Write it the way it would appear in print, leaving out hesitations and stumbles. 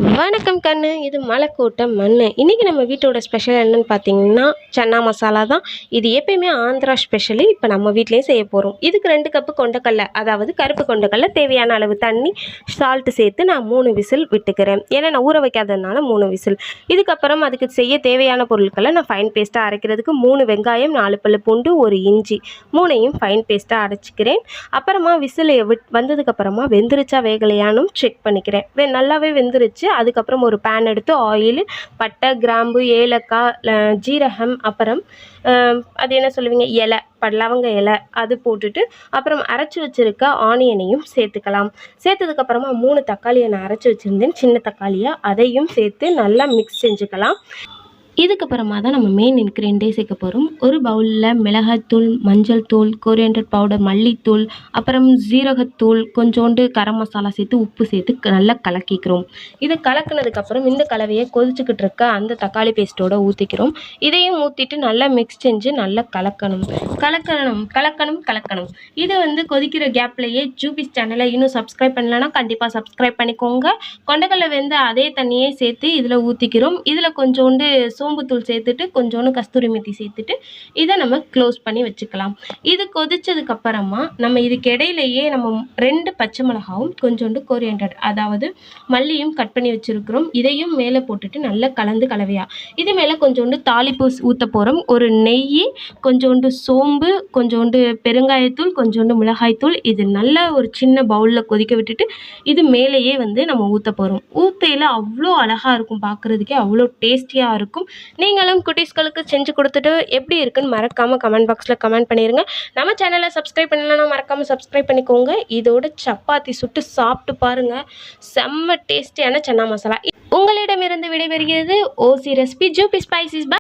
வணக்கம் கண்ணு, இது மலைக்கோட்டை மண்ணு. இன்றைக்கி நம்ம வீட்டோட ஸ்பெஷல் என்னென்னு பார்த்தீங்கன்னா சன்னா மசாலா தான். இது எப்பயுமே ஆந்திரா ஸ்பெஷலு. இப்போ நம்ம வீட்டிலேயே செய்ய போகிறோம். இதுக்கு 2 கப்பு கொண்டக்கடலை, அதாவது கருப்பு கொண்டக்கடலை, தேவையான அளவு தண்ணி, சால்ட்டு சேர்த்து நான் 3 விசில் விட்டுக்கிறேன். ஏன்னா நான் ஊற வைக்காததுனால 3 விசில். இதுக்கப்புறம் அதுக்கு செய்ய தேவையான பொருட்களை நான் ஃபைன் பேஸ்ட்டாக அரைக்கிறதுக்கு 3 வெங்காயம், 4 பல்லு பூண்டு, 1 இஞ்சி, 3ஐயும் ஃபைன் பேஸ்ட்டாக அரைச்சிக்கிறேன். அப்புறமா விசில் வந்ததுக்கப்புறமா வெந்துருச்சா வேகலையானும் செக் பண்ணிக்கிறேன். நல்லாவே வெந்துருச்சு. அதுக்கப்புறம் ஒரு பேன் எடுத்து ஆயில், பட்டை, கிராம்பு, ஏலக்காய், ஜீரகம், அப்புறம் அது என்ன சொல்லுவீங்க, இலை, லவங்க இலை, அது போட்டுட்டு அப்புறம் அரைச்சி வச்சுருக்க ஆனியனையும் சேர்த்துக்கலாம். சேர்த்ததுக்கப்புறமா 3 தக்காளியை நான் அரைச்சி வச்சுருந்தேன், சின்ன தக்காளியாக, அதையும் சேர்த்து நல்லா மிக்ஸ் செஞ்சுக்கலாம். இதுக்கப்புறமா தான் நம்ம மெயின் இன்க்ரீடியன்ட்டே சேர்க்க போகிறோம். ஒரு பவுலில் மிளகாய்த்தூள், மஞ்சள் தூள், கொரியாண்டர் பவுடர், மல்லித்தூள், அப்புறம் ஜீரகத்தூள், கொஞ்சோண்டு கரம் மசாலா சேர்த்து உப்பு சேர்த்து நல்லா கலக்கிக்கிறோம். இதை கலக்கினதுக்கப்புறம் இந்த கலவையை கொதிச்சுக்கிட்டு இருக்க அந்த தக்காளி பேஸ்ட்டோடு ஊற்றிக்கிறோம். இதையும் ஊற்றிட்டு நல்லா மிக்ஸ் செஞ்சு நல்லா கலக்கணும். இது கொதிக்கிற கேப்லேயே ஜூபிஸ் சேனலை இன்னும் சப்ஸ்கிரைப் பண்ணலன்னா கண்டிப்பாக சப்ஸ்கிரைப் பண்ணிக்கோங்க. கொண்டக்கடலை வெந்த அதே தண்ணியே சேர்த்து இதில் ஊற்றிக்கிறோம். இதில் கொஞ்சோண்டு சோம்புத்தூள் சேர்த்துட்டு கொஞ்சோண்டு கஸ்தூரி மெத்தி சேர்த்துட்டு இதை நம்ம க்ளோஸ் பண்ணி வச்சுக்கலாம். இது கொதிச்சதுக்கப்புறமா நம்ம இதுக்கு இடையிலேயே நம்ம 2 பச்சை மிளகாவும் கொஞ்சோண்டு கொரியாண்டர், அதாவது மல்லியும் கட் பண்ணி வச்சுருக்கிறோம். இதையும் மேலே போட்டுட்டு நல்லா கலந்து கலவையா இது மேலே கொஞ்சோண்டு தாளிப்பு ஊற்ற போகிறோம். ஒரு நெய், கொஞ்சோண்டு சோம்பு, கொஞ்சோண்டு பெருங்காயத்தூள், கொஞ்சோண்டு மிளகாய்த்தூள், இது நல்லா ஒரு சின்ன பவுலில் கொதிக்க விட்டுட்டு இது மேலேயே நம்ம ஊற்ற போகிறோம். ஊற்றையில் அவ்வளோ அழகாக இருக்கும், பார்க்குறதுக்கே அவ்வளோ டேஸ்டியாக இருக்கும். நீங்களும் குட்டீஸ்களுக்கு செஞ்சு கொடுத்துட்டு எப்படி இருக்குன்னு மறக்காமல் கமெண்ட் பாக்ஸில் கமெண்ட் பண்ணிடுங்க. நம்ம சேனலை சப்ஸ்கிரைப் பண்ணலன்னா மறக்காமல் சப்ஸ்கிரைப் பண்ணிக்கோங்க. இதோட சப்பாத்தி சுட்டு சாப்பிட்டு பாருங்கள், செம்ம டேஸ்டியான சன்னா மசாலா. உங்களிடமிருந்து விடைபெறுகிறது ஓசி ரெசிபி ஜூபி ஸ்பைசிஸ்.